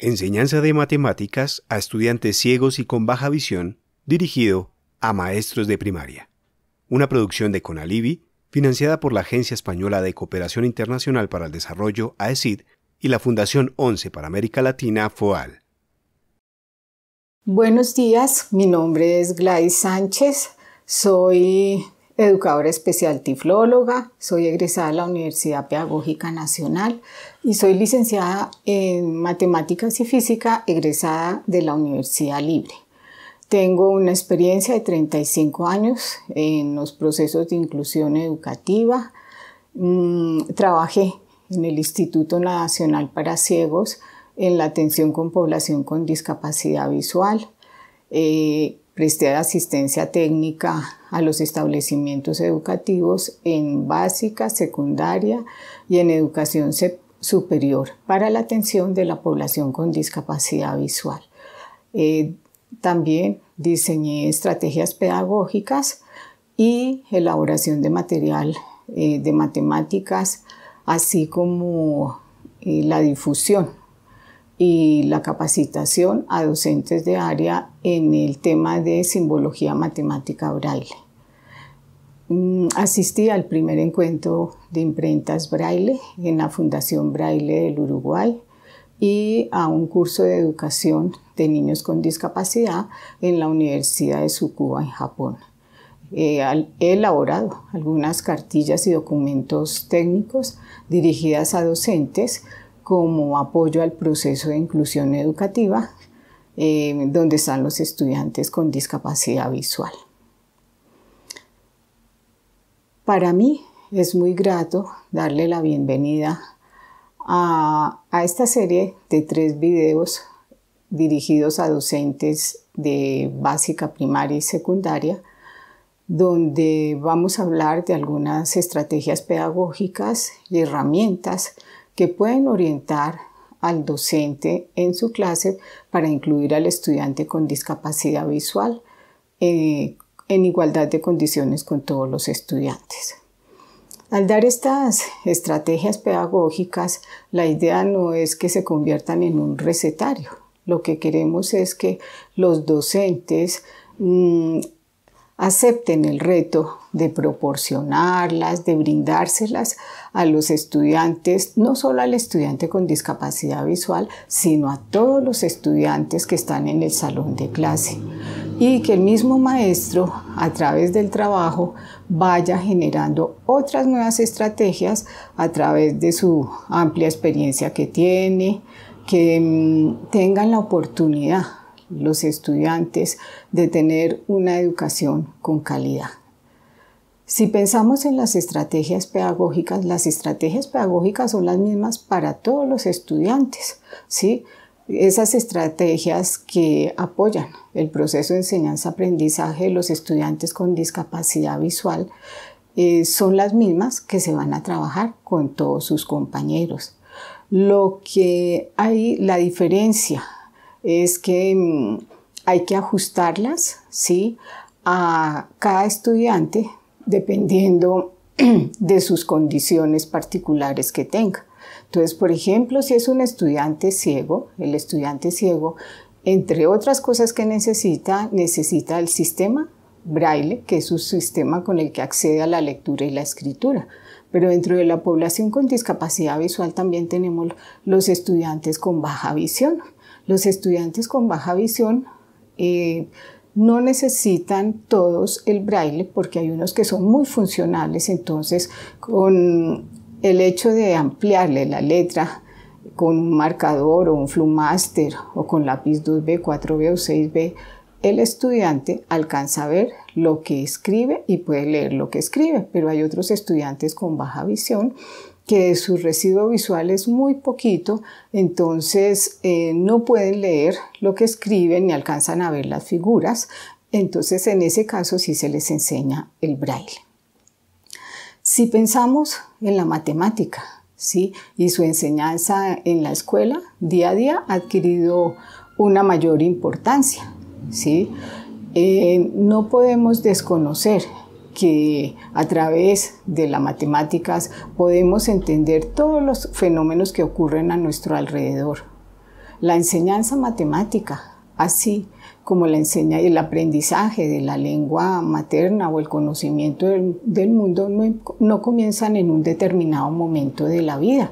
Enseñanza de matemáticas a estudiantes ciegos y con baja visión, dirigido a maestros de primaria. Una producción de CONALIVI, financiada por la Agencia Española de Cooperación Internacional para el Desarrollo, AECID, y la Fundación 11 para América Latina, FOAL. Buenos días, mi nombre es Gladys Sánchez, soy educadora especial tiflóloga, soy egresada de la Universidad Pedagógica Nacional y soy licenciada en Matemáticas y Física, egresada de la Universidad Libre. Tengo una experiencia de 35 años en los procesos de inclusión educativa. Trabajé en el Instituto Nacional para Ciegos en la atención con población con discapacidad visual. Presté asistencia técnica a los establecimientos educativos en básica, secundaria y en educación superior para la atención de la población con discapacidad visual. También diseñé estrategias pedagógicas y elaboración de material de matemáticas, así como la difusión y la capacitación a docentes de área en el tema de simbología matemática braille. Asistí al primer encuentro de imprentas braille en la Fundación Braille del Uruguay y a un curso de educación de niños con discapacidad en la Universidad de Tsukuba en Japón. He elaborado algunas cartillas y documentos técnicos dirigidas a docentes como apoyo al proceso de inclusión educativa, donde están los estudiantes con discapacidad visual. Para mí es muy grato darle la bienvenida a esta serie de 3 videos dirigidos a docentes de básica, primaria y secundaria, donde vamos a hablar de algunas estrategias pedagógicas y herramientas que pueden orientar al docente en su clase para incluir al estudiante con discapacidad visual en igualdad de condiciones con todos los estudiantes. Al dar estas estrategias pedagógicas, la idea no es que se conviertan en un recetario. Lo que queremos es que los docentes acepten el reto de proporcionarlas, de brindárselas a los estudiantes, no solo al estudiante con discapacidad visual, sino a todos los estudiantes que están en el salón de clase. Y que el mismo maestro, a través del trabajo, vaya generando otras nuevas estrategias a través de su amplia experiencia que tiene, que tengan la oportunidad los estudiantes de tener una educación con calidad. Si pensamos en las estrategias pedagógicas son las mismas para todos los estudiantes, ¿sí? Esas estrategias que apoyan el proceso de enseñanza-aprendizaje de los estudiantes con discapacidad visual son las mismas que se van a trabajar con todos sus compañeros. Lo que hay, la diferencia es que hay que ajustarlas, ¿sí?, a cada estudiante dependiendo de sus condiciones particulares que tenga. Entonces, por ejemplo, si es un estudiante ciego, el estudiante ciego, entre otras cosas que necesita el sistema Braille, que es un sistema con el que accede a la lectura y la escritura. Pero dentro de la población con discapacidad visual también tenemos los estudiantes con baja visión. Los estudiantes con baja visión no necesitan todos el braille porque hay unos que son muy funcionales, entonces con el hecho de ampliarle la letra con un marcador o un Flummaster o con lápiz 2B, 4B o 6B, el estudiante alcanza a ver lo que escribe y puede leer lo que escribe, pero hay otros estudiantes con baja visión que su residuo visual es muy poquito, entonces no pueden leer lo que escriben ni alcanzan a ver las figuras, entonces en ese caso sí se les enseña el braille. Si pensamos en la matemática, ¿sí?, y su enseñanza en la escuela, día a día ha adquirido una mayor importancia, ¿sí? No podemos desconocer que a través de las matemáticas podemos entender todos los fenómenos que ocurren a nuestro alrededor. La enseñanza matemática, así como el aprendizaje de la lengua materna o el conocimiento del mundo, no comienzan en un determinado momento de la vida.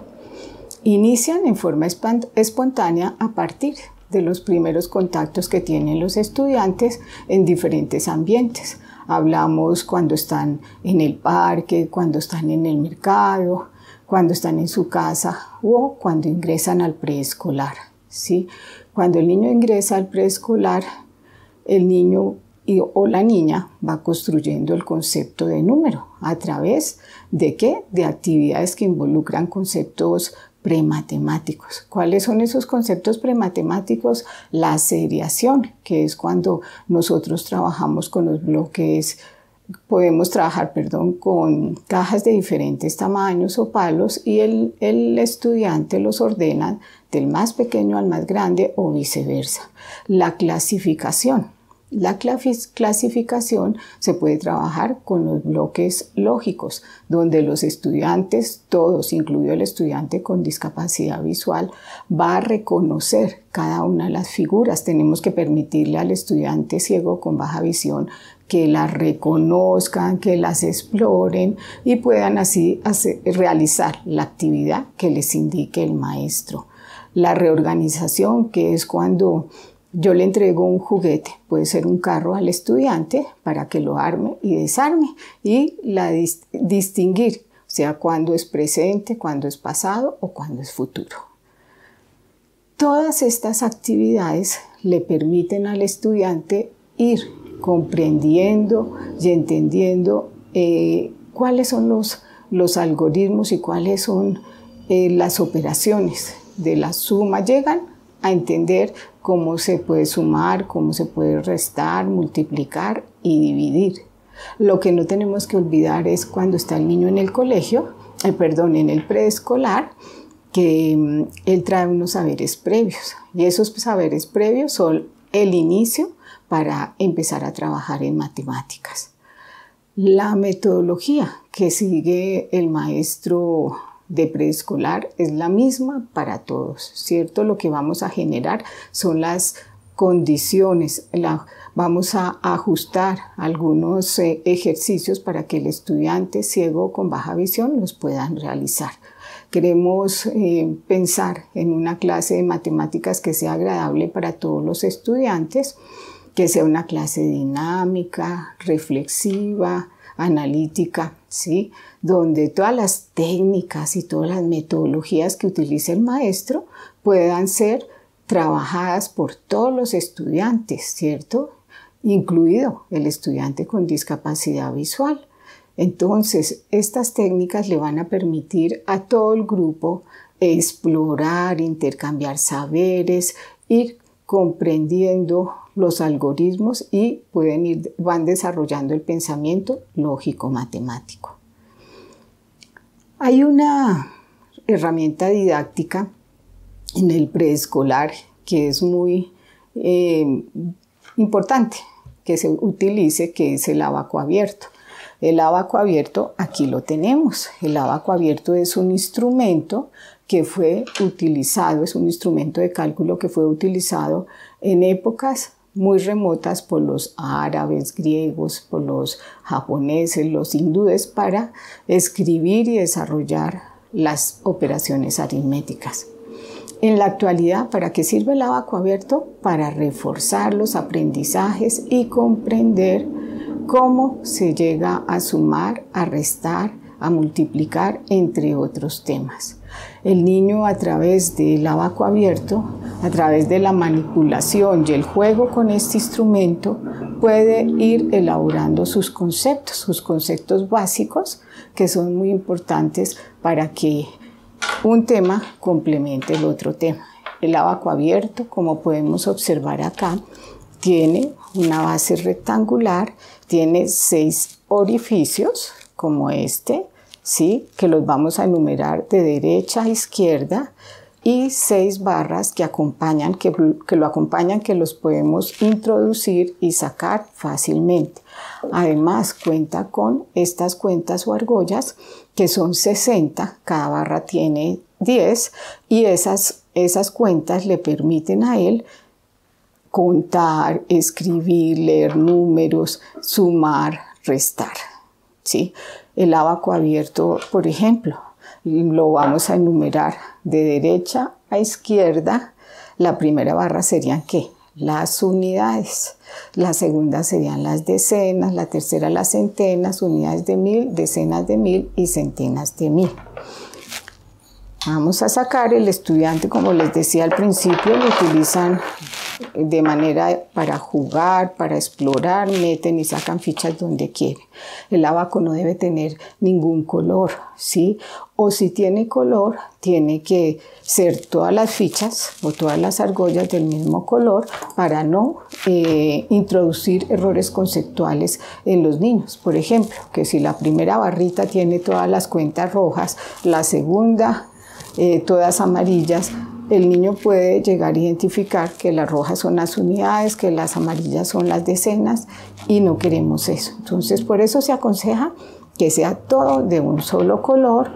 Inician en forma espontánea a partir de los primeros contactos que tienen los estudiantes en diferentes ambientes. Hablamos cuando están en el parque, cuando están en el mercado, cuando están en su casa o cuando ingresan al preescolar, ¿sí? Cuando el niño ingresa al preescolar, el niño o la niña va construyendo el concepto de número. ¿A través de qué? De actividades que involucran conceptos prematemáticos. ¿Cuáles son esos conceptos prematemáticos? La seriación, que es cuando nosotros trabajamos con los bloques, podemos trabajar, con cajas de diferentes tamaños o palos y el estudiante los ordena del más pequeño al más grande o viceversa. La clasificación. La clasificación se puede trabajar con los bloques lógicos, donde los estudiantes, todos, incluido el estudiante con discapacidad visual, va a reconocer cada una de las figuras. Tenemos que permitirle al estudiante ciego con baja visión que las reconozcan, que las exploren y puedan así realizar la actividad que les indique el maestro. La reorganización, que es cuando yo le entrego un juguete, puede ser un carro al estudiante para que lo arme y desarme y distinguir, o sea, cuándo es presente, cuándo es pasado o cuándo es futuro. Todas estas actividades le permiten al estudiante ir comprendiendo y entendiendo cuáles son los algoritmos y cuáles son las operaciones de la suma. Llegan a entender cómo se puede sumar, cómo se puede restar, multiplicar y dividir. Lo que no tenemos que olvidar es cuando está el niño en el colegio, en el preescolar, que él trae unos saberes previos y esos saberes previos son el inicio para empezar a trabajar en matemáticas. La metodología que sigue el maestro de preescolar es la misma para todos, ¿cierto? Lo que vamos a generar son las condiciones, vamos a ajustar algunos ejercicios para que el estudiante ciego con baja visión los puedan realizar. Queremos pensar en una clase de matemáticas que sea agradable para todos los estudiantes, que sea una clase dinámica, reflexiva, analítica, ¿sí? Donde todas las técnicas y todas las metodologías que utilice el maestro puedan ser trabajadas por todos los estudiantes, ¿cierto? Incluido el estudiante con discapacidad visual. Entonces, estas técnicas le van a permitir a todo el grupo explorar, intercambiar saberes, ir comprendiendo los algoritmos y van desarrollando el pensamiento lógico-matemático. Hay una herramienta didáctica en el preescolar que es muy importante que se utilice, que es el ábaco abierto. El ábaco abierto, aquí lo tenemos. El ábaco abierto es un instrumento que fue utilizado, es un instrumento de cálculo que fue utilizado en épocas muy remotas por los árabes, griegos, por los japoneses, los hindúes, para escribir y desarrollar las operaciones aritméticas. En la actualidad, ¿para qué sirve el ábaco abierto? Para reforzar los aprendizajes y comprender cómo se llega a sumar, a restar, a multiplicar, entre otros temas. El niño, a través del ábaco abierto, a través de la manipulación y el juego con este instrumento, puede ir elaborando sus conceptos básicos, que son muy importantes para que un tema complemente el otro tema. El ábaco abierto, como podemos observar acá, tiene una base rectangular, tiene 6 orificios, como este, ¿sí? Que los vamos a enumerar de derecha a izquierda, y 6 barras que lo acompañan, que los podemos introducir y sacar fácilmente. Además, cuenta con estas cuentas o argollas que son 60, cada barra tiene 10 y esas cuentas le permiten a él contar, escribir, leer números, sumar, restar, ¿sí? El ábaco abierto, por ejemplo, lo vamos a enumerar de derecha a izquierda. La primera barra serían ¿qué? Las unidades, la segunda serían las decenas, la tercera las centenas, unidades de 1000, decenas de 1000 y centenas de 1000. Vamos a sacar el estudiante, como les decía al principio, lo utilizan de manera para jugar, para explorar, meten y sacan fichas donde quieren. El ábaco no debe tener ningún color, ¿sí? O si tiene color, tiene que ser todas las fichas o todas las argollas del mismo color para no introducir errores conceptuales en los niños. Por ejemplo, que si la primera barrita tiene todas las cuentas rojas, la segunda todas amarillas, el niño puede llegar a identificar que las rojas son las unidades, que las amarillas son las decenas y no queremos eso. Entonces, por eso se aconseja que sea todo de un solo color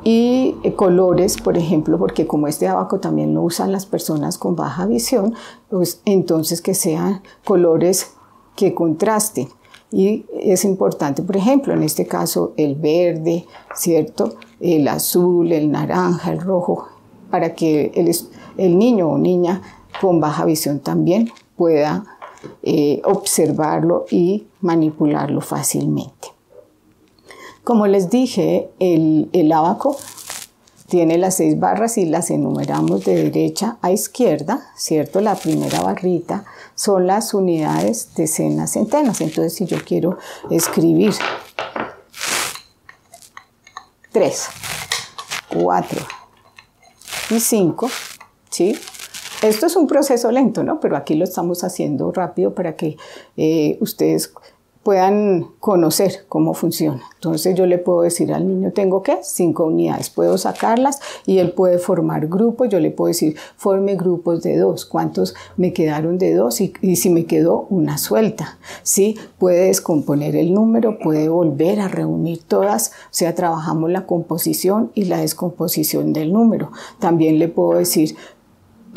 y colores, por ejemplo, porque como este ábaco también lo usan las personas con baja visión, pues entonces que sean colores que contrasten. Y es importante, por ejemplo, en este caso el verde, ¿cierto? El azul, el naranja, el rojo, para que el niño o niña con baja visión también pueda observarlo y manipularlo fácilmente. Como les dije, el ábaco tiene las 6 barras y las enumeramos de derecha a izquierda, ¿cierto? La primera barrita son las unidades, decenas, centenas. Entonces, si yo quiero escribir 3, 4 y 5, ¿sí? Esto es un proceso lento, ¿no? Pero aquí lo estamos haciendo rápido para que ustedes puedan conocer cómo funciona. Entonces yo le puedo decir al niño, tengo ¿qué? 5 unidades, puedo sacarlas y él puede formar grupos. Yo le puedo decir, forme grupos de 2, ¿cuántos me quedaron de 2? Y si me quedó una suelta, ¿sí? Puede descomponer el número, puede volver a reunir todas, o sea, trabajamos la composición y la descomposición del número. También le puedo decir,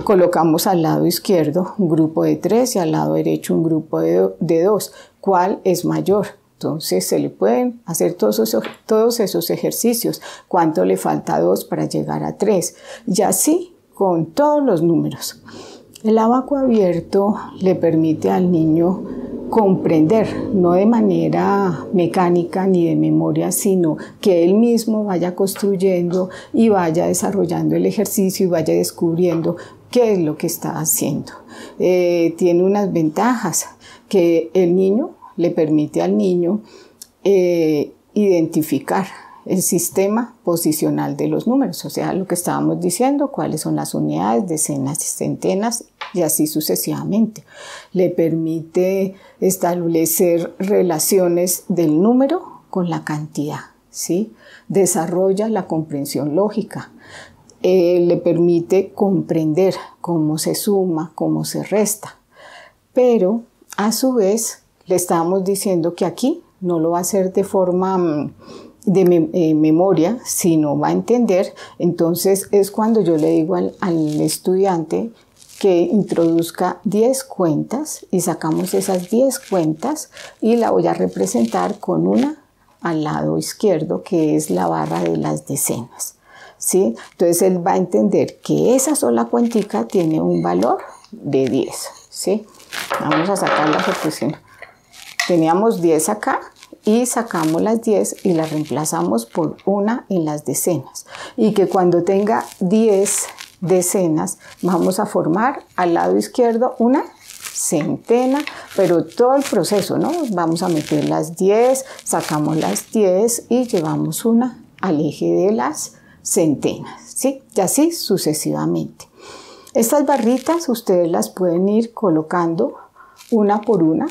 colocamos al lado izquierdo un grupo de 3 y al lado derecho un grupo de 2. ¿Cuál es mayor? Entonces se le pueden hacer todos esos ejercicios. ¿Cuánto le falta a 2 para llegar a 3? Y así con todos los números. El ábaco abierto le permite al niño comprender, no de manera mecánica ni de memoria, sino que él mismo vaya construyendo y vaya desarrollando el ejercicio y vaya descubriendo qué es lo que está haciendo. Tiene unas ventajas que el niño le permite al niño identificar el sistema posicional de los números, o sea, lo que estábamos diciendo, cuáles son las unidades, decenas y centenas y así sucesivamente. Le permite establecer relaciones del número con la cantidad, ¿sí? Desarrolla la comprensión lógica. Le permite comprender cómo se suma, cómo se resta, pero a su vez le estamos diciendo que aquí no lo va a hacer de forma de memoria, sino va a entender. Entonces es cuando yo le digo al estudiante que introduzca 10 cuentas y sacamos esas 10 cuentas y la voy a representar con una al lado izquierdo, que es la barra de las decenas, ¿sí? Entonces él va a entender que esa sola cuentica tiene un valor de 10, ¿sí? Vamos a sacar la ejecución. Teníamos 10 acá y sacamos las 10 y las reemplazamos por una en las decenas. Y que cuando tenga 10 decenas vamos a formar al lado izquierdo una centena, pero todo el proceso, ¿no? Vamos a meter las 10, sacamos las 10 y llevamos una al eje de las centenas, ¿sí? Y así sucesivamente. Estas barritas ustedes las pueden ir colocando una por una,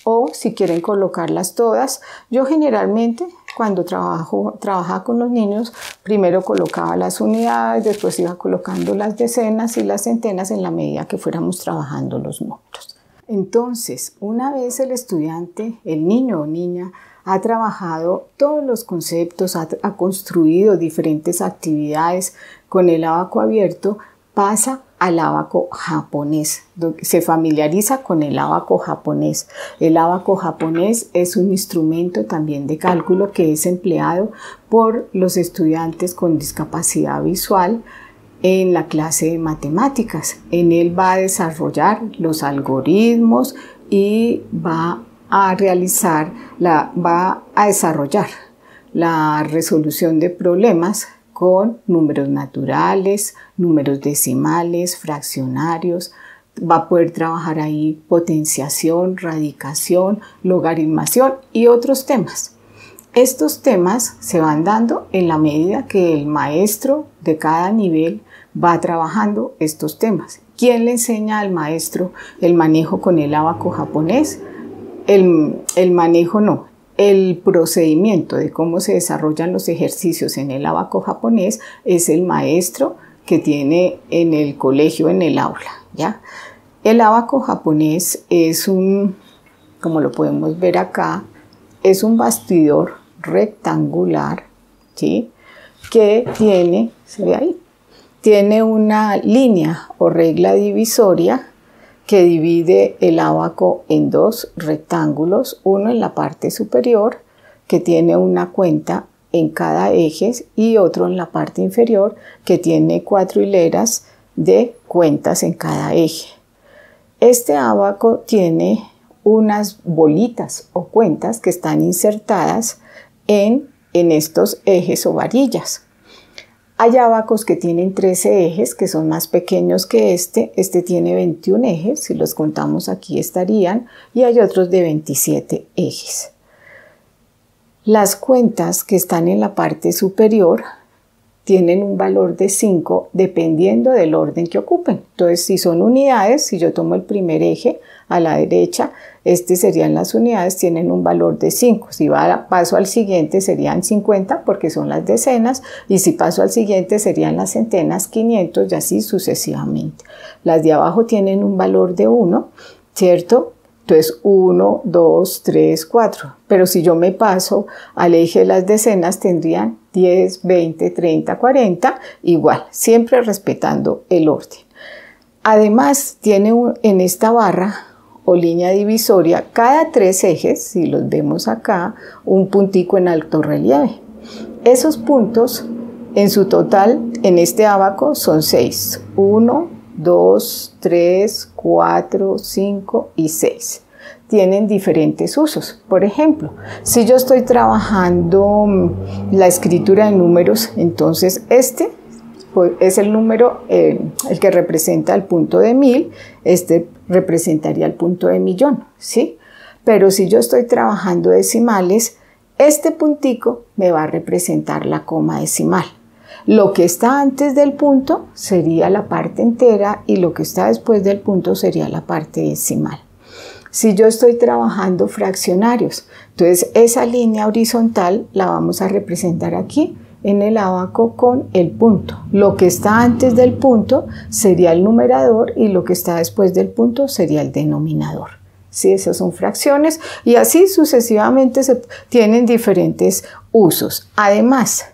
o si quieren colocarlas todas. Yo generalmente cuando trabajaba con los niños, primero colocaba las unidades, después iba colocando las decenas y las centenas en la medida que fuéramos trabajando los números. Entonces, una vez el estudiante, el niño o niña, ha trabajado todos los conceptos, ha construido diferentes actividades con el ábaco abierto, pasa al ábaco japonés, se familiariza con el ábaco japonés. El ábaco japonés es un instrumento también de cálculo que es empleado por los estudiantes con discapacidad visual en la clase de matemáticas. En él va a desarrollar los algoritmos y va a desarrollar la resolución de problemas con números naturales, números decimales, fraccionarios. Va a poder trabajar ahí potenciación, radicación, logaritmación y otros temas. Estos temas se van dando en la medida que el maestro de cada nivel va trabajando estos temas. ¿Quién le enseña al maestro el manejo con el ábaco japonés? El procedimiento de cómo se desarrollan los ejercicios en el ábaco japonés es el maestro que tiene en el colegio, en el aula, ¿ya? El ábaco japonés es como lo podemos ver acá, es un bastidor rectangular, ¿sí? Que tiene, ¿se ve ahí? Tiene una línea o regla divisoria que divide el ábaco en dos rectángulos, uno en la parte superior que tiene una cuenta en cada eje y otro en la parte inferior que tiene 4 hileras de cuentas en cada eje. Este ábaco tiene unas bolitas o cuentas que están insertadas en estos ejes o varillas. Hay ábacos que tienen 13 ejes, que son más pequeños que este tiene 21 ejes, si los contamos aquí estarían, y hay otros de 27 ejes. Las cuentas que están en la parte superior tienen un valor de 5 dependiendo del orden que ocupen. Entonces, si son unidades, si yo tomo el primer eje a la derecha, serían las unidades, tienen un valor de 5. Si paso al siguiente serían 50 porque son las decenas, y si paso al siguiente serían las centenas, 500 y así sucesivamente. Las de abajo tienen un valor de 1, ¿cierto? Entonces 1, 2, 3, 4. Pero si yo me paso al eje de las decenas tendrían 10, 20, 30, 40, igual, siempre respetando el orden. Además tiene en esta barra o línea divisoria, cada 3 ejes, si los vemos acá, un puntico en alto relieve. Esos puntos en su total en este ábaco son 6. 1, 2, 3, 4, 5 y 6. Tienen diferentes usos. Por ejemplo, si yo estoy trabajando la escritura de números, entonces es el número, el que representa el punto de 1000, representaría el punto de millón, ¿sí? Pero si yo estoy trabajando decimales, este puntico me va a representar la coma decimal. Lo que está antes del punto sería la parte entera y lo que está después del punto sería la parte decimal. Si yo estoy trabajando fraccionarios, entonces esa línea horizontal la vamos a representar aquí en el ábaco con el punto. Lo que está antes del punto sería el numerador y lo que está después del punto sería el denominador. Sí, esas son fracciones y así sucesivamente tienen diferentes usos. Además,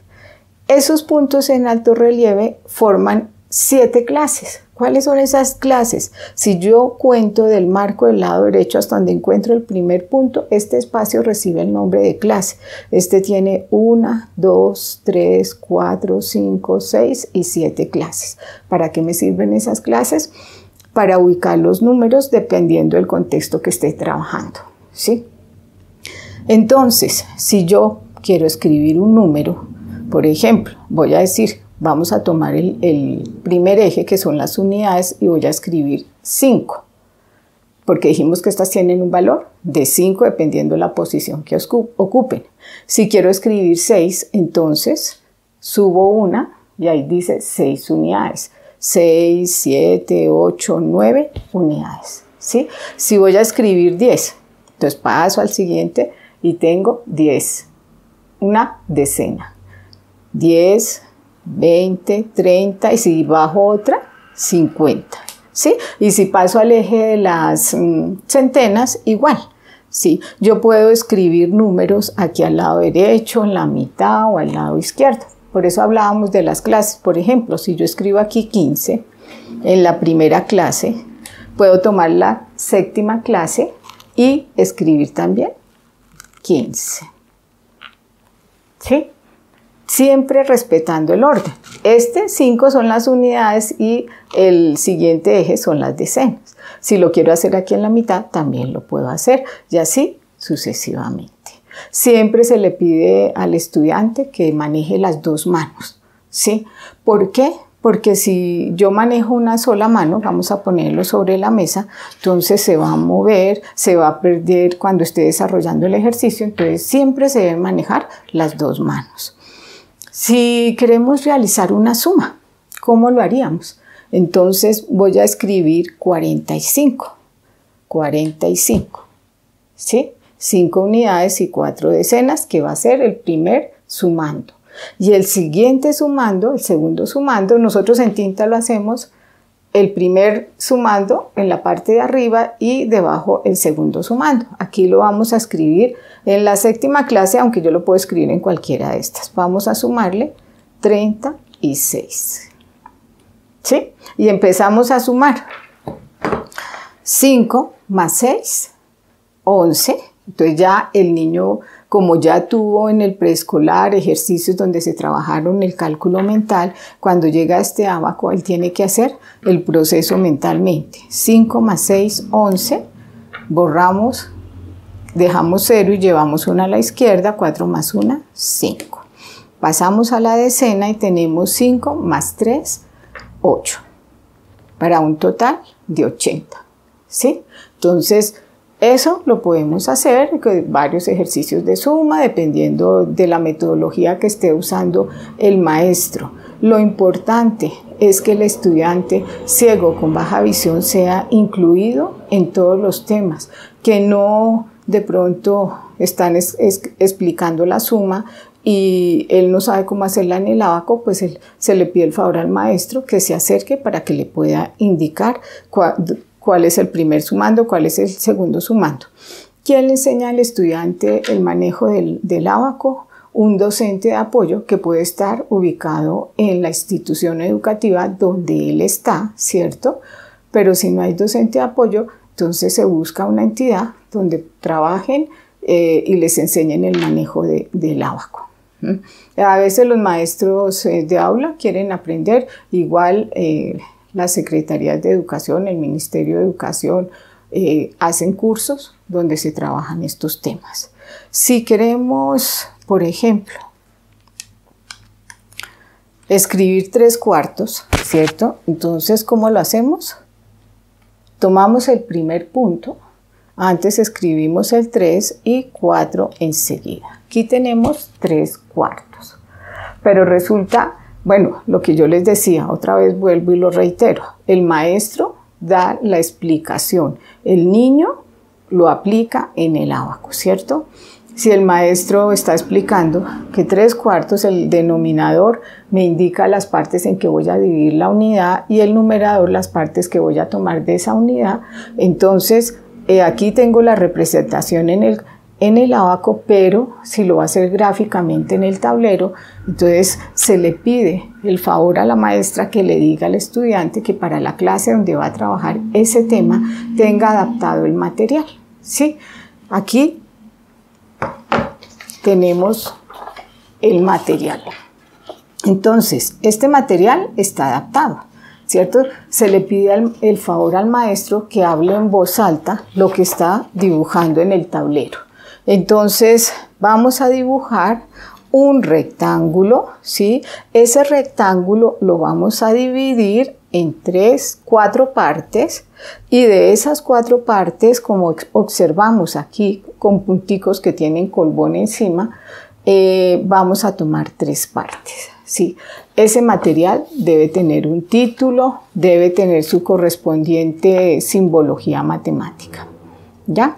esos puntos en alto relieve forman 7 clases. ¿Cuáles son esas clases? Si yo cuento del marco del lado derecho hasta donde encuentro el primer punto, este espacio recibe el nombre de clase. Tiene 1, 2, 3, 4, 5, 6 y 7 clases. ¿Para qué me sirven esas clases? Para ubicar los números dependiendo del contexto que esté trabajando, ¿sí? Entonces, si yo quiero escribir un número, por ejemplo, voy a decir, vamos a tomar el primer eje que son las unidades y voy a escribir 5, porque dijimos que estas tienen un valor de 5 dependiendo de la posición que ocupen. Si quiero escribir 6, entonces subo una y ahí dice 6 unidades. 6, 7, 8, 9 unidades, ¿sí? Si voy a escribir 10, entonces paso al siguiente y tengo 10, una decena. 10, 20, 30 y si bajo otra, 50, ¿sí? Y si paso al eje de las centenas, igual. Sí, yo puedo escribir números aquí al lado derecho, en la mitad o al lado izquierdo. Por eso hablábamos de las clases. Por ejemplo, si yo escribo aquí 15 en la primera clase, puedo tomar la séptima clase y escribir también 15. ¿Sí? Siempre respetando el orden. 5 son las unidades y el siguiente eje son las decenas. Si lo quiero hacer aquí en la mitad, también lo puedo hacer y así sucesivamente. Siempre se le pide al estudiante que maneje las dos manos, ¿sí? ¿Por qué? Porque si yo manejo una sola mano, vamos a ponerlo sobre la mesa, entonces se va a mover, se va a perder cuando esté desarrollando el ejercicio, entonces siempre se deben manejar las dos manos. Si queremos realizar una suma, ¿cómo lo haríamos? Entonces voy a escribir 45, ¿sí? 5 unidades y 4 decenas, que va a ser el primer sumando. Y el siguiente sumando, el segundo sumando, nosotros en tinta lo hacemos el primer sumando en la parte de arriba y debajo el segundo sumando. Aquí lo vamos a escribir en la séptima clase, aunque yo lo puedo escribir en cualquiera de estas. Vamos a sumarle 36. ¿Sí? Y empezamos a sumar. 5 más 6, 11. Entonces ya el niño, como ya tuvo en el preescolar ejercicios donde se trabajaron el cálculo mental, cuando llega a este ábaco, él tiene que hacer el proceso mentalmente. 5 más 6, 11. Borramos, dejamos 0 y llevamos 1 a la izquierda. 4 más 1, 5. Pasamos a la decena y tenemos 5 más 3, 8. Para un total de 80. ¿Sí? Entonces, eso lo podemos hacer con varios ejercicios de suma, dependiendo de la metodología que esté usando el maestro. Lo importante es que el estudiante ciego con baja visión sea incluido en todos los temas, que no de pronto están explicando la suma y él no sabe cómo hacerla en el ábaco, pues se le pide el favor al maestro que se acerque para que le pueda indicar cuál es el primer sumando, cuál es el segundo sumando. ¿Quién le enseña al estudiante el manejo del ábaco? Un docente de apoyo que puede estar ubicado en la institución educativa donde él está, ¿cierto? Pero si no hay docente de apoyo, entonces se busca una entidad donde trabajen y les enseñen el manejo del ábaco. A veces los maestros de aula quieren aprender, igual las secretarías de educación, el Ministerio de Educación hacen cursos donde se trabajan estos temas. Si queremos, por ejemplo, escribir 3/4, ¿cierto? Entonces, ¿cómo lo hacemos? Tomamos el primer punto, antes escribimos el 3 y 4 enseguida. Aquí tenemos 3/4. Pero resulta, bueno, lo que yo les decía, otra vez vuelvo y lo reitero, el maestro da la explicación, el niño lo aplica en el ábaco, ¿cierto? Si el maestro está explicando que 3/4, el denominador me indica las partes en que voy a dividir la unidad y el numerador las partes que voy a tomar de esa unidad, entonces aquí tengo la representación en el ábaco, pero si lo va a hacer gráficamente en el tablero, entonces se le pide el favor a la maestra que le diga al estudiante que para la clase donde va a trabajar ese tema tenga adaptado el material, ¿sí? Aquí tenemos el material. Entonces, este material está adaptado, ¿cierto? Se le pide el favor al maestro que hable en voz alta lo que está dibujando en el tablero. Entonces, vamos a dibujar un rectángulo, ¿sí? Ese rectángulo lo vamos a dividir en 4 partes y de esas 4 partes, como observamos aquí con punticos que tienen colbón encima, vamos a tomar 3 partes, ¿sí? Ese material debe tener un título, debe tener su correspondiente simbología matemática, ¿ya?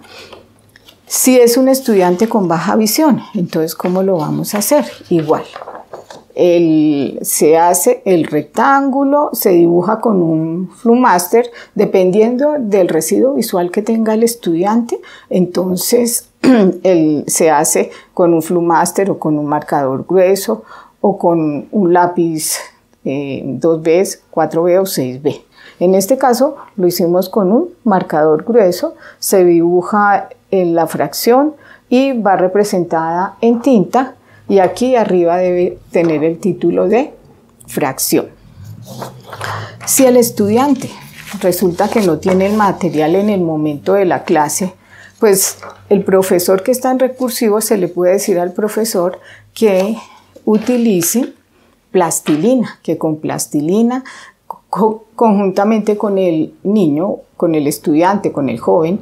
Si es un estudiante con baja visión, entonces, ¿cómo lo vamos a hacer? Igual. Se hace el rectángulo, se dibuja con un Flumastер, dependiendo del residuo visual que tenga el estudiante, entonces se hace con un Flumastер o con un marcador grueso o con un lápiz 2B, 4B o 6B. En este caso lo hicimos con un marcador grueso, se dibuja la fracción y va representada en tinta, y aquí arriba debe tener el título de fracción. Si el estudiante resulta que no tiene el material en el momento de la clase, pues el profesor que está en recursivo se le puede decir al profesor que utilice plastilina, que con plastilina conjuntamente con el niño, con el estudiante, con el joven,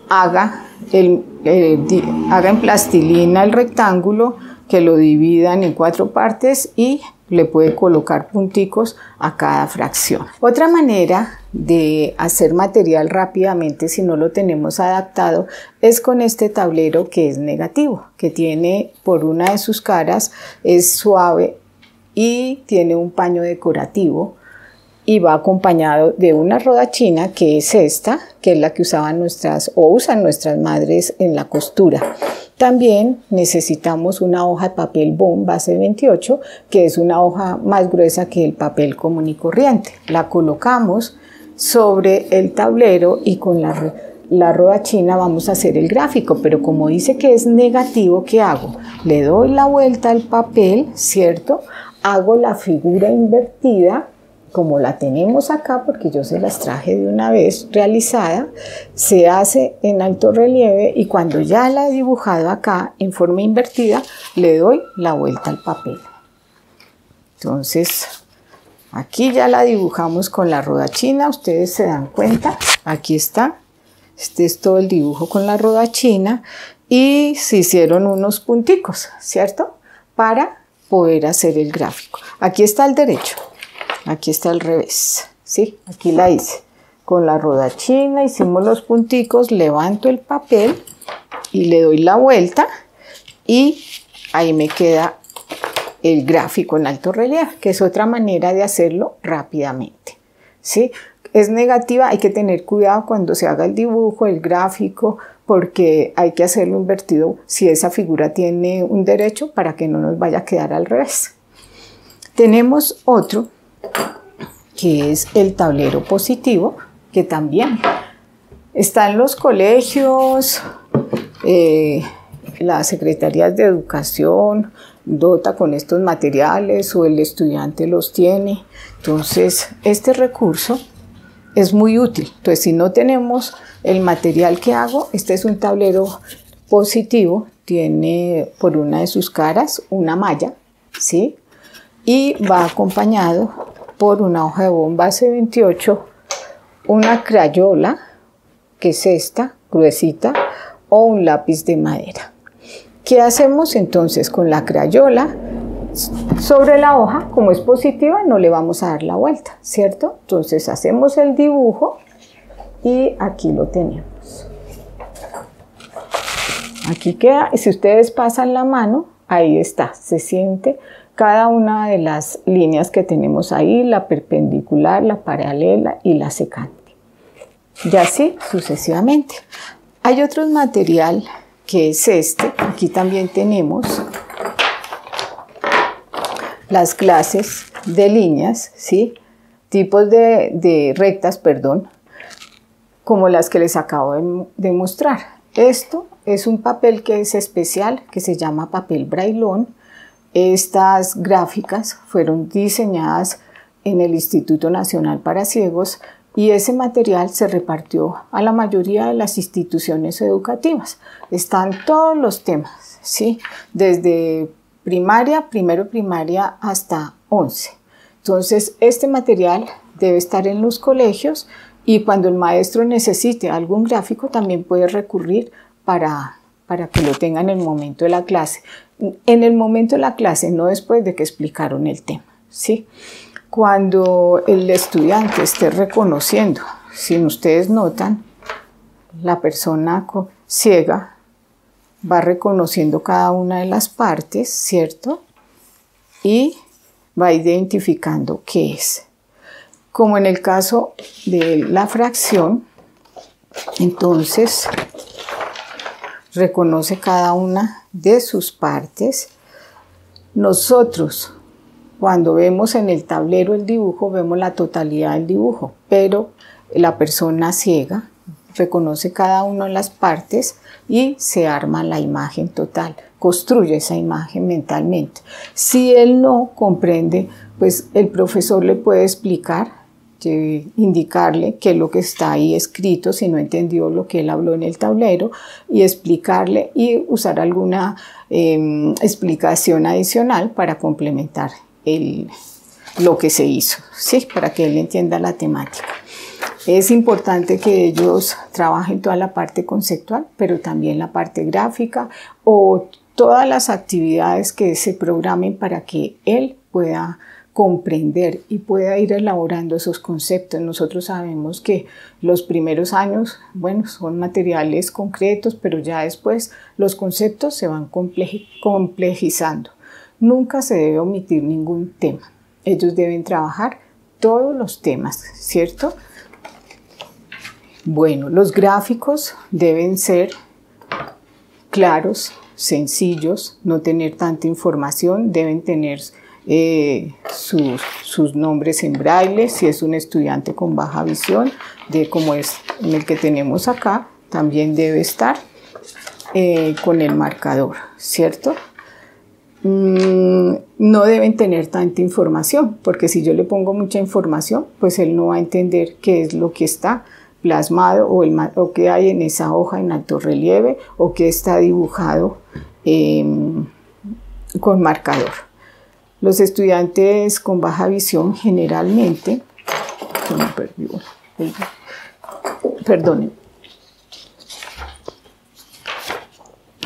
haga en plastilina el rectángulo, que lo dividan en 4 partes y le puede colocar punticos a cada fracción. Otra manera de hacer material rápidamente si no lo tenemos adaptado es con este tablero que es negativo, que tiene por una de sus caras, es suave y tiene un paño decorativo y va acompañado de una rodachina, que es esta, que es la que usaban usan nuestras madres en la costura. También necesitamos una hoja de papel bond base 28, que es una hoja más gruesa que el papel común y corriente. La colocamos sobre el tablero y con la rodachina vamos a hacer el gráfico, pero como dice que es negativo, ¿qué hago? Le doy la vuelta al papel, ¿cierto? Hago la figura invertida, como la tenemos acá, porque yo se las traje de una vez realizada, se hace en alto relieve y cuando ya la he dibujado acá en forma invertida, le doy la vuelta al papel. Entonces, aquí ya la dibujamos con la rodachina, ustedes se dan cuenta, aquí está, este es todo el dibujo con la rodachina y se hicieron unos punticos, ¿cierto? Para poder hacer el gráfico. Aquí está el derecho. Aquí está al revés, ¿sí? Aquí la hice. Con la rodachina hicimos los punticos, levanto el papel y le doy la vuelta y ahí me queda el gráfico en alto relieve, que es otra manera de hacerlo rápidamente, ¿sí? Es negativa, hay que tener cuidado cuando se haga el dibujo, el gráfico, porque hay que hacerlo invertido si esa figura tiene un derecho para que no nos vaya a quedar al revés. Tenemos otro, que es el tablero positivo, que también está en los colegios, las secretarías de educación dota con estos materiales o el estudiante los tiene. Entonces, este recurso es muy útil. Entonces, si no tenemos el material que hago, este es un tablero positivo, tiene por una de sus caras una malla, ¿sí? Y va acompañado por una hoja de bond base 28, una crayola, que es esta, gruesita, o un lápiz de madera. ¿Qué hacemos entonces con la crayola? Sobre la hoja, como es positiva, no le vamos a dar la vuelta, ¿cierto? Entonces hacemos el dibujo y aquí lo tenemos. Aquí queda, y si ustedes pasan la mano, ahí está, se siente cada una de las líneas que tenemos ahí, la perpendicular, la paralela y la secante. Y así sucesivamente. Hay otro material que es este. Aquí también tenemos las clases de líneas, ¿sí? Tipos de rectas, perdón, como las que les acabo de mostrar. Esto es un papel que es especial, que se llama papel braillón. Estas gráficas fueron diseñadas en el Instituto Nacional para Ciegos y ese material se repartió a la mayoría de las instituciones educativas. Están todos los temas, ¿sí? Desde primaria, primero primaria hasta 11. Entonces, este material debe estar en los colegios y cuando el maestro necesite algún gráfico también puede recurrir para que lo tenga en el momento de la clase. En el momento de la clase, no después de que explicaron el tema, ¿sí? Cuando el estudiante esté reconociendo, si ustedes notan, la persona ciega va reconociendo cada una de las partes, ¿cierto? Y va identificando qué es. Como en el caso de la fracción, entonces reconoce cada una de sus partes. Nosotros, cuando vemos en el tablero el dibujo, vemos la totalidad del dibujo, pero la persona ciega reconoce cada una de las partes y se arma la imagen total, construye esa imagen mentalmente. Si él no comprende, pues el profesor le puede explicar, indicarle qué es lo que está ahí escrito si no entendió lo que él habló en el tablero, y explicarle y usar alguna explicación adicional para complementar lo que se hizo, ¿sí? Para que él entienda la temática. Es importante que ellos trabajen toda la parte conceptual, pero también la parte gráfica o todas las actividades que se programen para que él pueda comprender y pueda ir elaborando esos conceptos. Nosotros sabemos que los primeros años, bueno, son materiales concretos, pero ya después los conceptos se van complejizando. Nunca se debe omitir ningún tema. Ellos deben trabajar todos los temas, ¿cierto? Bueno, los gráficos deben ser claros, sencillos, no tener tanta información, deben tener sus nombres en braille. Si es un estudiante con baja visión, como es en el que tenemos acá, también debe estar con el marcador, ¿cierto? No deben tener tanta información, porque si yo le pongo mucha información, pues él no va a entender qué es lo que está plasmado o qué hay en esa hoja en alto relieve o qué está dibujado con marcador. Los estudiantes con baja visión generalmente,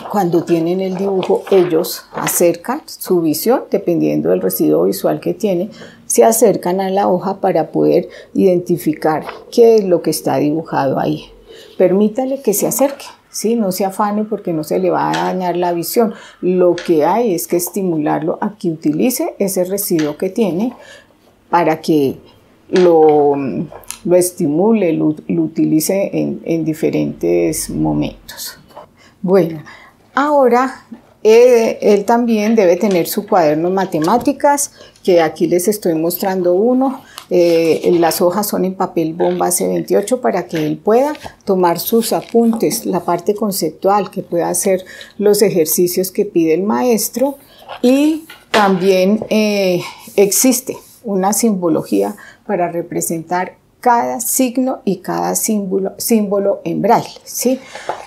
cuando tienen el dibujo, ellos acercan su visión, dependiendo del residuo visual que tiene, se acercan a la hoja para poder identificar qué es lo que está dibujado ahí. Permítale que se acerque, ¿sí? No se afane porque no se le va a dañar la visión. Lo que hay es que estimularlo a que utilice ese residuo que tiene para que lo estimule, lo utilice en diferentes momentos. Bueno, ahora él también debe tener su cuaderno de matemáticas, que aquí les estoy mostrando uno. Las hojas son en papel bomba C28 para que él pueda tomar sus apuntes, la parte conceptual, que pueda hacer los ejercicios que pide el maestro. Y también existe una simbología para representar cada signo y cada símbolo en braille, ¿sí?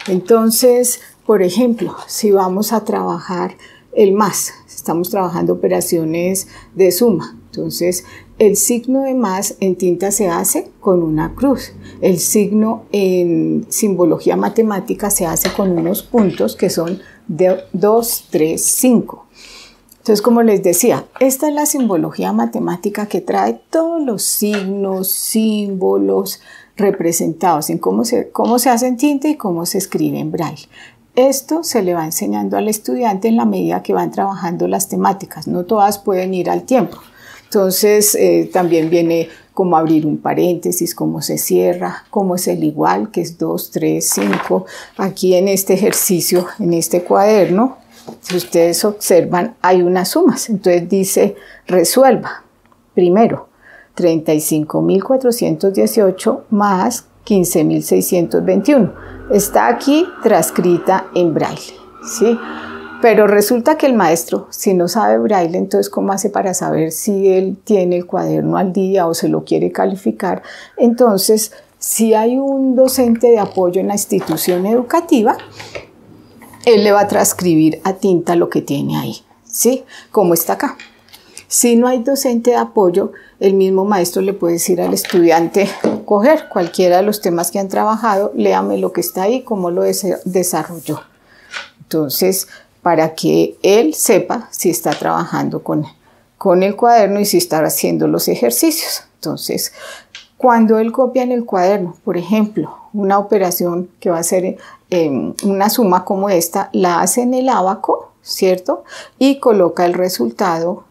Entonces, por ejemplo, si vamos a trabajar el más, estamos trabajando operaciones de suma. Entonces, el signo de más en tinta se hace con una cruz. El signo en simbología matemática se hace con unos puntos que son de 2, 3, 5. Entonces, como les decía, esta es la simbología matemática que trae todos los signos, símbolos representados en cómo se hace en tinta y cómo se escribe en braille. Esto se le va enseñando al estudiante en la medida que van trabajando las temáticas. No todas pueden ir al tiempo. Entonces, también viene cómo abrir un paréntesis, cómo se cierra, cómo es el igual, que es 2, 3, 5. Aquí en este ejercicio, en este cuaderno, si ustedes observan, hay unas sumas. Entonces dice, resuelva. Primero, 35.418 más 15.621. Está aquí transcrita en braille, ¿sí? Pero resulta que el maestro, si no sabe braille, entonces ¿cómo hace para saber si él tiene el cuaderno al día o se lo quiere calificar? Entonces, si hay un docente de apoyo en la institución educativa, él le va a transcribir a tinta lo que tiene ahí, ¿sí? Como está acá. Si no hay docente de apoyo, el mismo maestro le puede decir al estudiante, coger cualquiera de los temas que han trabajado, léame lo que está ahí, cómo lo desarrolló. Entonces, para que él sepa si está trabajando con el cuaderno y si está haciendo los ejercicios. Entonces, cuando él copia en el cuaderno, por ejemplo, una operación que va a ser una suma como esta, la hace en el ábaco, ¿cierto? Y coloca el resultado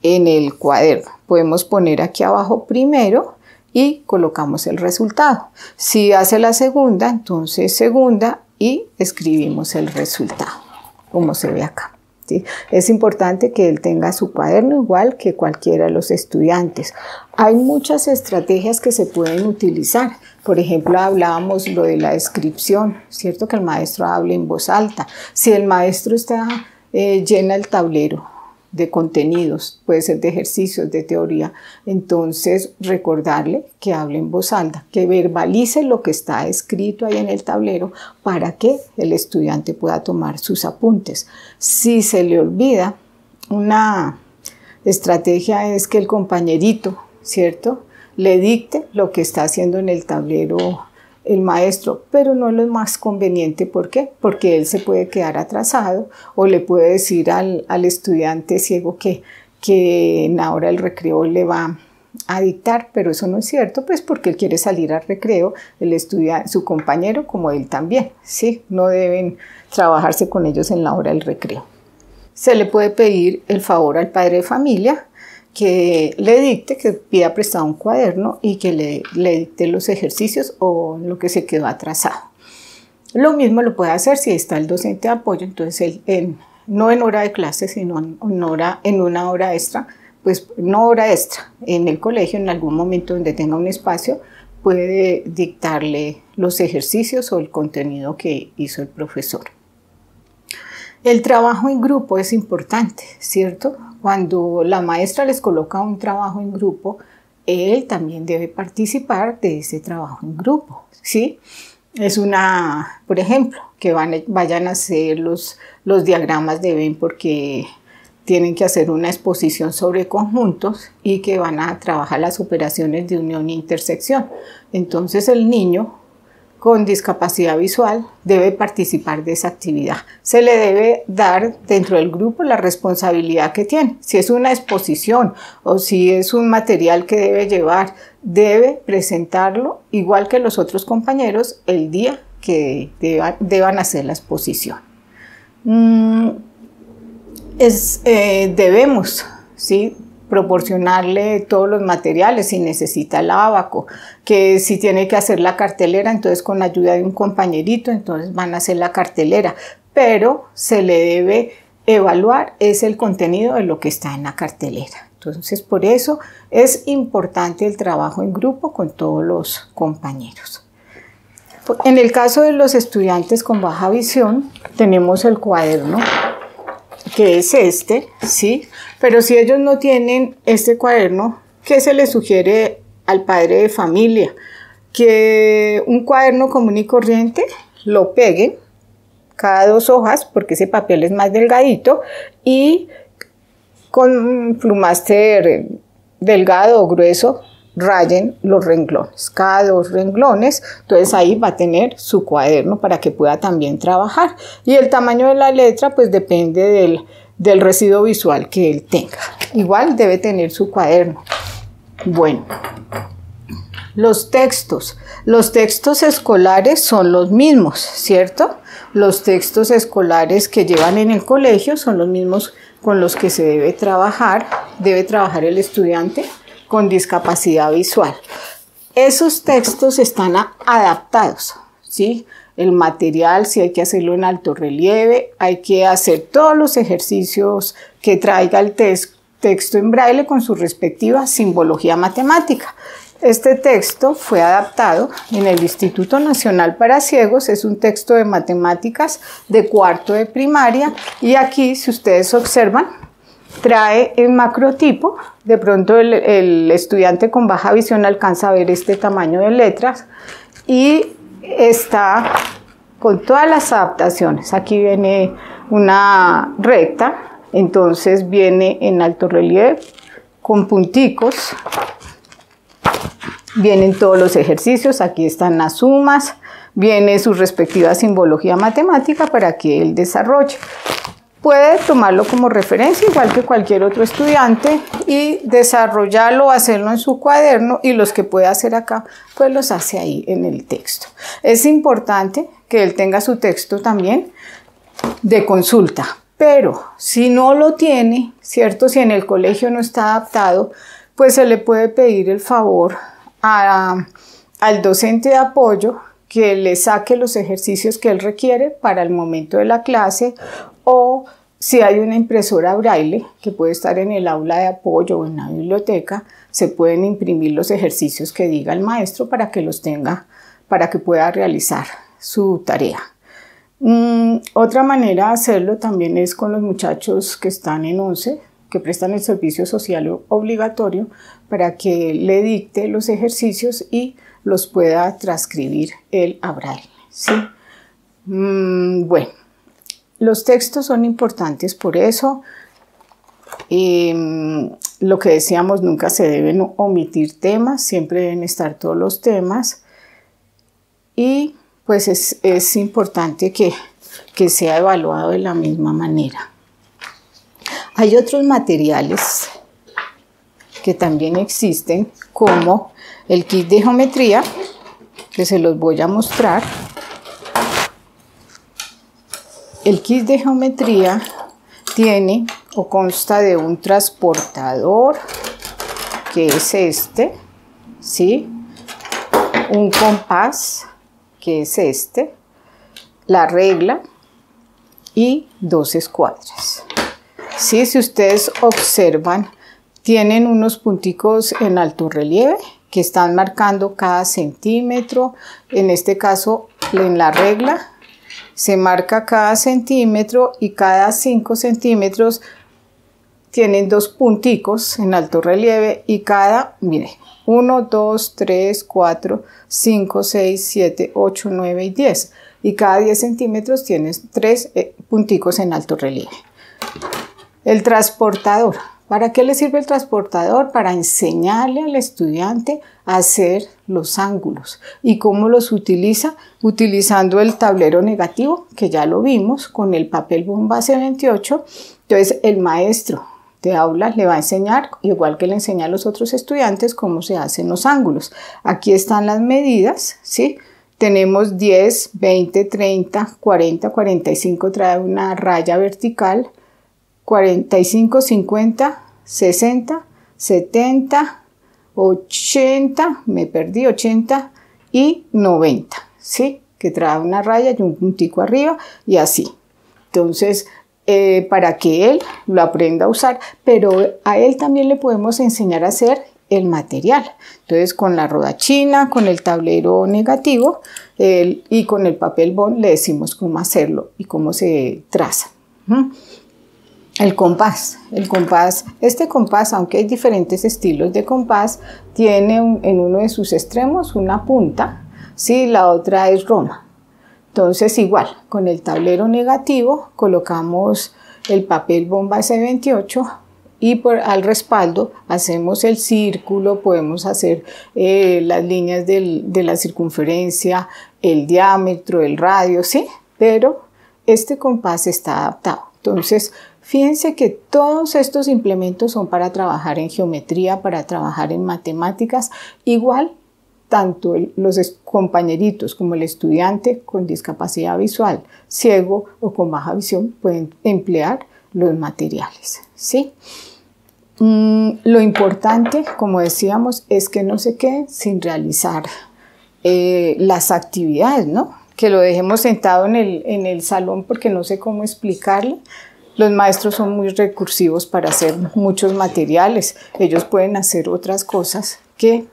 en el cuaderno. Podemos poner aquí abajo primero y colocamos el resultado. Si hace la segunda, entonces segunda y escribimos el resultado, como se ve acá. ¿Sí? Es importante que él tenga su cuaderno igual que cualquiera de los estudiantes. Hay muchas estrategias que se pueden utilizar. Por ejemplo, hablábamos lo de la descripción, ¿cierto? Que el maestro hable en voz alta. Si el maestro llena el tablero de contenidos, puede ser de ejercicios, de teoría, entonces recordarle que hable en voz alta, que verbalice lo que está escrito ahí en el tablero para que el estudiante pueda tomar sus apuntes. Si se le olvida, una estrategia es que el compañerito, ¿cierto?, le dicte lo que está haciendo en el tablero el maestro, pero no es lo más conveniente. ¿Por qué? Porque él se puede quedar atrasado o le puede decir al estudiante ciego que en la hora del recreo le va a dictar, pero eso no es cierto, pues porque él quiere salir al recreo, su compañero como él también, ¿sí? No deben trabajarse con ellos en la hora del recreo. Se le puede pedir el favor al padre de familia que le dicte, que pida prestado un cuaderno y que le dicte los ejercicios o lo que se quedó atrasado. Lo mismo lo puede hacer si está el docente de apoyo, entonces él no en hora de clase, sino en una hora extra, pues no hora extra, en el colegio, en algún momento donde tenga un espacio, puede dictarle los ejercicios o el contenido que hizo el profesor. El trabajo en grupo es importante, ¿cierto? Cuando la maestra les coloca un trabajo en grupo, él también debe participar de ese trabajo en grupo, ¿sí? Es por ejemplo, que vayan a hacer los diagramas de Venn porque tienen que hacer una exposición sobre conjuntos y que van a trabajar las operaciones de unión e intersección. Entonces el niño con discapacidad visual debe participar de esa actividad. Se le debe dar dentro del grupo la responsabilidad que tiene. Si es una exposición o si es un material que debe llevar, debe presentarlo igual que los otros compañeros el día que deban hacer la exposición. Debemos, ¿sí?, proporcionarle todos los materiales, si necesita el ábaco, que si tiene que hacer la cartelera, entonces con ayuda de un compañerito, entonces van a hacer la cartelera, pero se le debe evaluar es el contenido de lo que está en la cartelera. Entonces por eso es importante el trabajo en grupo con todos los compañeros. En el caso de los estudiantes con baja visión, tenemos el cuaderno, que es este, ¿sí? Pero si ellos no tienen este cuaderno, ¿qué se les sugiere al padre de familia? Que un cuaderno común y corriente lo peguen cada 2 hojas, porque ese papel es más delgadito, y con un plumáster delgado o grueso rayen los renglones, cada 2 renglones, entonces ahí va a tener su cuaderno para que pueda también trabajar. Y el tamaño de la letra pues depende del residuo visual que él tenga. Igual debe tener su cuaderno. Bueno, los textos escolares son los mismos, ¿cierto? Los textos escolares que llevan en el colegio son los mismos con los que se debe trabajar el estudiante con discapacidad visual. Esos textos están adaptados, ¿sí? El material, si hay que hacerlo en alto relieve, hay que hacer todos los ejercicios que traiga el texto en braille con su respectiva simbología matemática. Este texto fue adaptado en el Instituto Nacional para Ciegos, es un texto de matemáticas de 4º de primaria y aquí, si ustedes observan, trae el macrotipo. De pronto el estudiante con baja visión alcanza a ver este tamaño de letras y está con todas las adaptaciones. Aquí viene una recta, entonces viene en alto relieve con punticos, vienen todos los ejercicios, aquí están las sumas, viene su respectiva simbología matemática para que él desarrolle. Puede tomarlo como referencia igual que cualquier otro estudiante y desarrollarlo, hacerlo en su cuaderno, y los que puede hacer acá pues los hace ahí en el texto. Es importante que él tenga su texto también de consulta, Pero si no lo tiene, ¿cierto? Si en el colegio no está adaptado, pues se le puede pedir el favor al docente de apoyo que le saque los ejercicios que él requiere para el momento de la clase, o si hay una impresora braille que puede estar en el aula de apoyo o en la biblioteca, se pueden imprimir los ejercicios que diga el maestro para que los tenga, para que pueda realizar su tarea. Otra manera de hacerlo también es con los muchachos que están en 11, que prestan el servicio social obligatorio, para que le dicte los ejercicios y los pueda transcribir él a braille, ¿sí? Bueno, los textos son importantes por eso. Lo que decíamos, nunca se deben omitir temas, siempre deben estar todos los temas. Y pues es importante que sea evaluado de la misma manera. Hay otros materiales que también existen, como el kit de geometría, que se los voy a mostrar. El kit de geometría tiene o consta de un transportador, que es este, ¿sí? Un compás, que es este, la regla y 2 escuadras. ¿Sí? Si ustedes observan, tienen unos punticos en alto relieve que están marcando cada centímetro. En este caso, en la regla, se marca cada centímetro y cada 5 centímetros tienen 2 punticos en alto relieve y cada, mire, 1, 2, 3, 4, 5, 6, 7, 8, 9 y 10. Y cada 10 centímetros tienes 3 punticos en alto relieve. El transportador. ¿Para qué le sirve el transportador? Para enseñarle al estudiante a hacer los ángulos. ¿Y cómo los utiliza? Utilizando el tablero negativo, que ya lo vimos, con el papel bomba C28. Entonces el maestro de aula le va a enseñar, igual que le enseña a los otros estudiantes, cómo se hacen los ángulos. Aquí están las medidas, ¿sí? Tenemos 10, 20, 30, 40, 45, trae una raya vertical, 45, 50, 60, 70, 80, me perdí, 80 y 90, ¿sí? Que trae una raya y un puntico arriba y así. Entonces, para que él lo aprenda a usar, pero a él también le podemos enseñar a hacer el material. Entonces, con la rodachina, con el tablero negativo y con el papel bond le decimos cómo hacerlo y cómo se traza. El compás. Este compás, aunque hay diferentes estilos de compás, tiene en uno de sus extremos una punta, ¿sí? La otra es roma. Entonces, igual, con el tablero negativo colocamos el papel bomba C28 y al respaldo hacemos el círculo, podemos hacer las líneas de la circunferencia, el diámetro, el radio, ¿sí? Pero este compás está adaptado. Entonces, fíjense que todos estos implementos son para trabajar en geometría, para trabajar en matemáticas. Igual, tanto los compañeritos como el estudiante con discapacidad visual, ciego o con baja visión pueden emplear los materiales, ¿sí? Lo importante, como decíamos, es que no se queden sin realizar las actividades, ¿no? Que lo dejemos sentado en el salón porque no sé cómo explicarle. Los maestros son muy recursivos para hacer muchos materiales. Ellos pueden hacer otras cosas que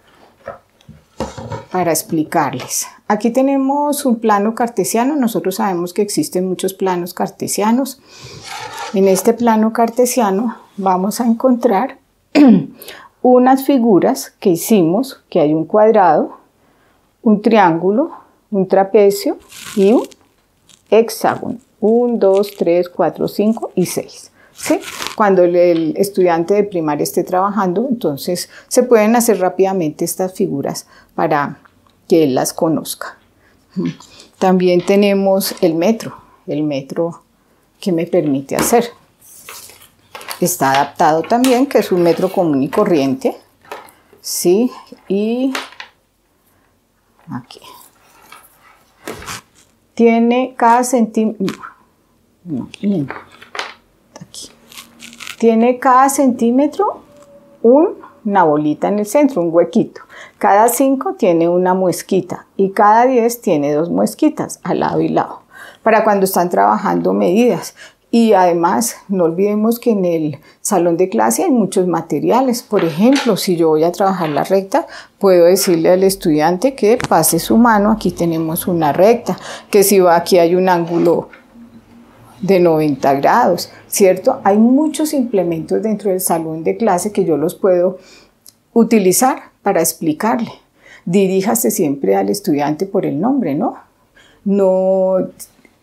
para explicarles. Aquí tenemos un plano cartesiano. Nosotros sabemos que existen muchos planos cartesianos. En este plano cartesiano vamos a encontrar unas figuras que hicimos, que hay un cuadrado, un triángulo, un trapecio y un hexágono. 1, 2, 3, 4, 5 y 6. ¿Sí? Cuando el estudiante de primaria esté trabajando, entonces se pueden hacer rápidamente estas figuras para que él las conozca. También tenemos el metro que me permite hacer. Está adaptado también, que es un metro común y corriente. ¿Sí? Y aquí. Tiene cada centímetro. Tiene cada centímetro una bolita en el centro, un huequito. Cada 5 tiene una muesquita y cada 10 tiene 2 muesquitas al lado y lado, para cuando están trabajando medidas. Y además, no olvidemos que en el salón de clase hay muchos materiales. Por ejemplo, si yo voy a trabajar la recta, puedo decirle al estudiante que pase su mano, aquí tenemos una recta, que si va aquí hay un ángulo de 90 grados, ¿cierto? Hay muchos implementos dentro del salón de clase que yo los puedo utilizar para explicarle. Diríjase siempre al estudiante por el nombre, ¿no? No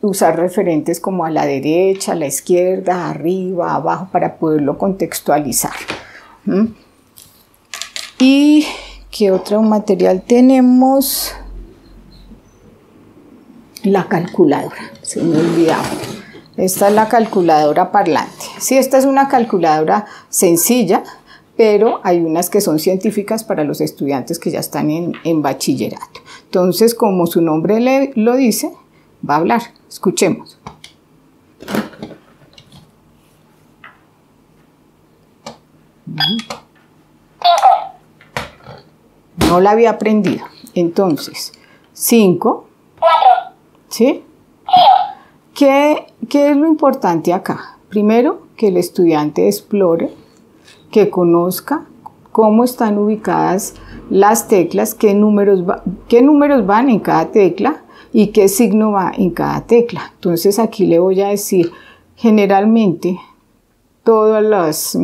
usar referentes como a la derecha, a la izquierda, arriba, abajo, para poderlo contextualizar. ¿Y qué otro material tenemos? La calculadora, se me olvidaba. Esta es la calculadora parlante. Sí, esta es una calculadora sencilla, pero hay unas que son científicas para los estudiantes que ya están en bachillerato. Entonces, como su nombre lo dice, va a hablar. Escuchemos. No la había aprendido. Entonces, 5. 4. ¿Sí? 0. ¿Qué es lo importante acá? Primero, que el estudiante explore, que conozca cómo están ubicadas las teclas, qué números van en cada tecla y qué signo va en cada tecla. Entonces aquí le voy a decir, generalmente todas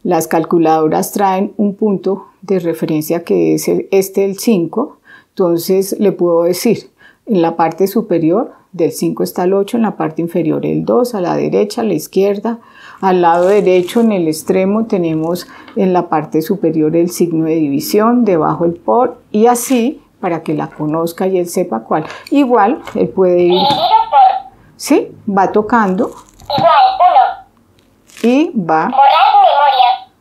las calculadoras traen un punto de referencia que es el 5. Entonces le puedo decir, en la parte superior del 5 está el 8, en la parte inferior el 2, a la derecha, a la izquierda. Al lado derecho, en el extremo, tenemos en la parte superior el signo de división, debajo el por, y así, para que la conozca y él sepa cuál. Igual, él puede ir, Dividido por. ¿sí? Va tocando Igual. 1. y va Borrar memoria.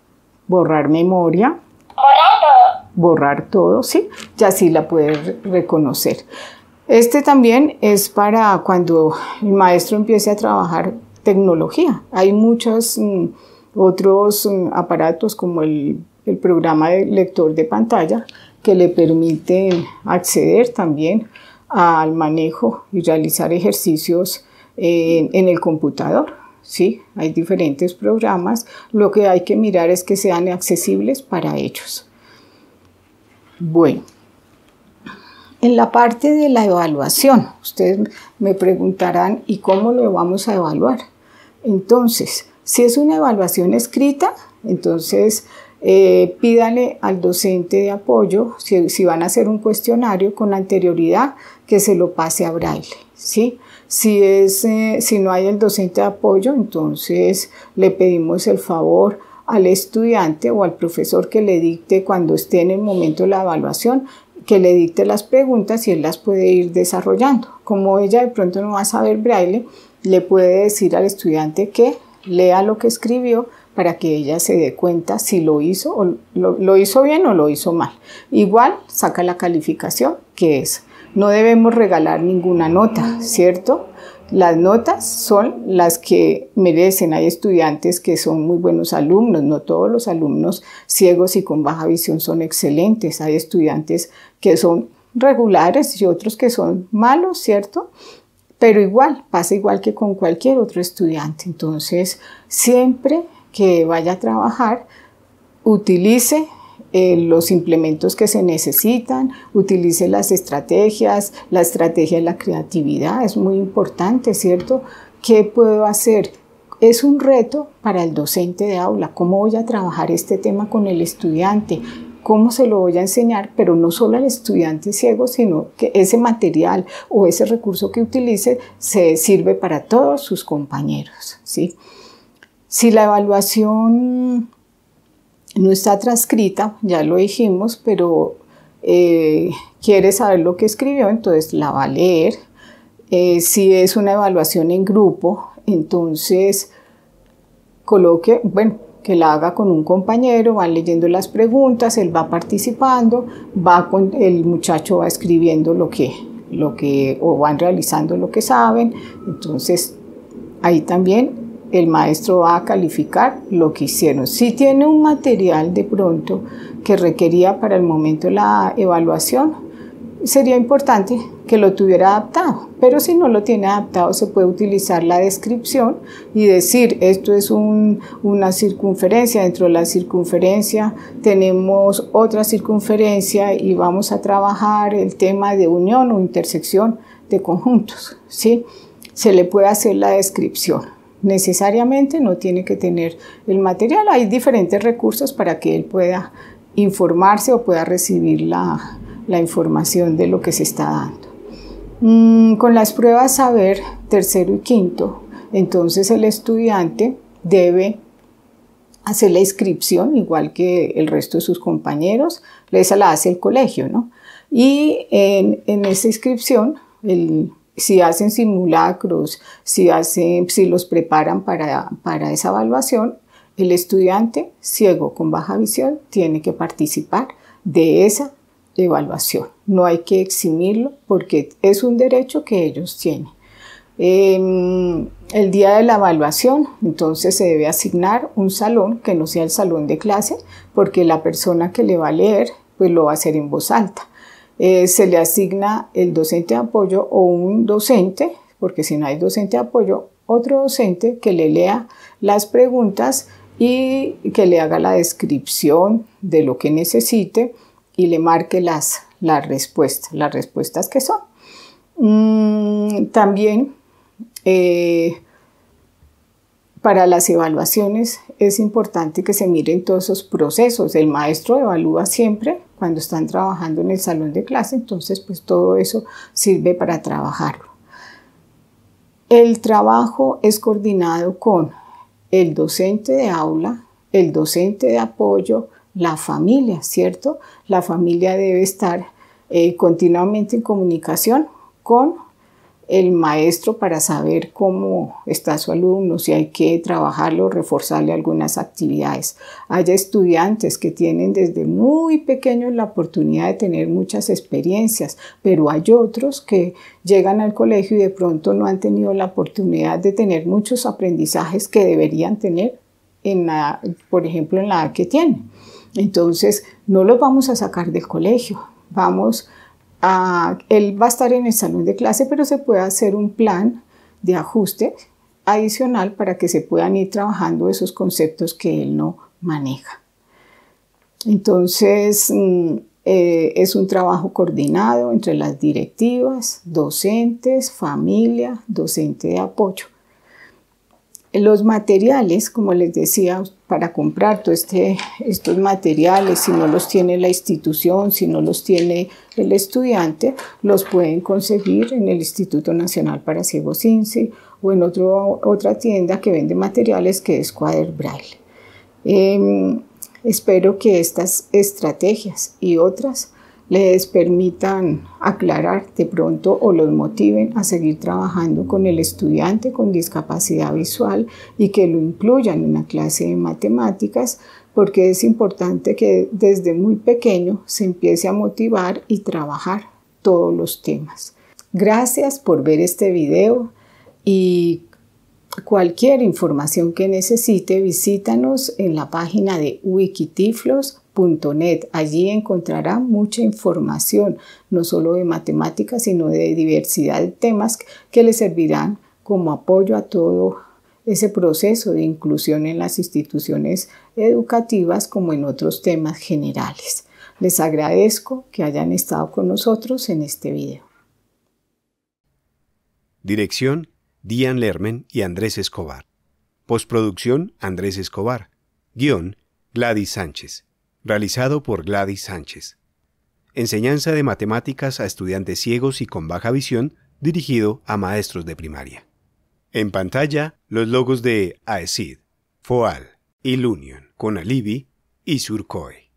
borrar memoria, Borrar todo. borrar todo, ¿sí? Y así la puede reconocer. Este también es para cuando el maestro empiece a trabajar tecnología. Hay muchos otros aparatos como el programa de lector de pantalla que le permiten acceder también al manejo y realizar ejercicios en el computador. Sí, hay diferentes programas. Lo que hay que mirar es que sean accesibles para ellos. Bueno. En la parte de la evaluación, ustedes me preguntarán, ¿y cómo lo vamos a evaluar? Entonces, si es una evaluación escrita, entonces pídale al docente de apoyo, si van a hacer un cuestionario con anterioridad, que se lo pase a braille, ¿sí? Si no hay el docente de apoyo, entonces le pedimos el favor al estudiante o al profesor que le dicte cuando esté en el momento de la evaluación, que le dicte las preguntas y él las puede ir desarrollando. Como ella de pronto no va a saber braille, le puede decir al estudiante que lea lo que escribió para que ella se dé cuenta si lo hizo, o lo hizo bien o lo hizo mal. Igual saca la calificación, que es. No debemos regalar ninguna nota, ¿cierto? Las notas son las que merecen. Hay estudiantes que son muy buenos alumnos, no todos los alumnos ciegos y con baja visión son excelentes. Hay estudiantes que son regulares y otros que son malos, ¿cierto? Pero igual, pasa igual que con cualquier otro estudiante. Entonces, siempre que vaya a trabajar, utilice los implementos que se necesitan, utilice las estrategias, la estrategia de la creatividad, es muy importante, ¿cierto? ¿Qué puedo hacer? Es un reto para el docente de aula, ¿cómo voy a trabajar este tema con el estudiante? ¿Cómo se lo voy a enseñar? Pero no solo al estudiante ciego, sino que ese material o ese recurso que utilice se sirve para todos sus compañeros, ¿sí? Si la evaluación no está transcrita, ya lo dijimos, pero quiere saber lo que escribió, entonces la va a leer. Si es una evaluación en grupo, entonces coloque, que la haga con un compañero, van leyendo las preguntas, él va participando, el muchacho va escribiendo o van realizando lo que saben. Entonces ahí también el maestro va a calificar lo que hicieron. Si tiene un material de pronto que requería para el momento la evaluación, sería importante que lo tuviera adaptado, pero si no lo tiene adaptado se puede utilizar la descripción y decir esto es una circunferencia, dentro de la circunferencia tenemos otra circunferencia y vamos a trabajar el tema de unión o intersección de conjuntos, ¿sí? Se le puede hacer la descripción. Necesariamente no tiene que tener el material, hay diferentes recursos para que él pueda informarse o pueda recibir la información de lo que se está dando. Con las pruebas saber tercero y quinto, entonces el estudiante debe hacer la inscripción igual que el resto de sus compañeros, esa la hace el colegio, ¿no? Y en esa inscripción, si hacen simulacros, si los preparan para esa evaluación, el estudiante ciego con baja visión tiene que participar de esa evaluación. No hay que eximirlo porque es un derecho que ellos tienen. El día de la evaluación, entonces se debe asignar un salón que no sea el salón de clase, porque la persona que le va a leer, pues lo va a hacer en voz alta. Se le asigna el docente de apoyo o un docente, porque si no hay docente de apoyo, otro docente que le lea las preguntas y que le haga la descripción de lo que necesite y le marque las respuestas que son. También para las evaluaciones es importante que se miren todos esos procesos. El maestro evalúa siempre cuando están trabajando en el salón de clase, entonces pues todo eso sirve para trabajarlo. El trabajo es coordinado con el docente de aula, el docente de apoyo, la familia, ¿cierto? La familia debe estar continuamente en comunicación con el maestro para saber cómo está su alumno, si hay que trabajarlo, reforzarle algunas actividades. Hay estudiantes que tienen desde muy pequeños la oportunidad de tener muchas experiencias, pero hay otros que llegan al colegio y de pronto no han tenido la oportunidad de tener muchos aprendizajes que deberían tener, por ejemplo, en la edad que tienen. Entonces, no los vamos a sacar del colegio, él va a estar en el salón de clase, pero se puede hacer un plan de ajuste adicional para que se puedan ir trabajando esos conceptos que él no maneja. Entonces, es un trabajo coordinado entre las directivas, docentes, familia, docente de apoyo. Los materiales, como les decía, para comprar todos estos materiales, si no los tiene la institución, si no los tiene el estudiante, los pueden conseguir en el Instituto Nacional para Ciegos INSI o en otra tienda que vende materiales que es Cuader Braille. Espero que estas estrategias y otras les permitan aclarar de pronto o los motiven a seguir trabajando con el estudiante con discapacidad visual y que lo incluyan en la clase de matemáticas, porque es importante que desde muy pequeño se empiece a motivar y trabajar todos los temas. Gracias por ver este video y cualquier información que necesite, visítanos en la página de wikitiflos.net. Allí encontrará mucha información, no solo de matemáticas, sino de diversidad de temas que le servirán como apoyo a todo ese proceso de inclusión en las instituciones educativas como en otros temas generales. Les agradezco que hayan estado con nosotros en este video. Dirección: Dian Lermen y Andrés Escobar. Postproducción: Andrés Escobar. Guión: Gladys Sánchez. Realizado por Gladys Sánchez. Enseñanza de matemáticas a estudiantes ciegos y con baja visión, dirigido a maestros de primaria. En pantalla, los logos de AECID, FOAL, ILUNION, CONALIVI y SURCOE.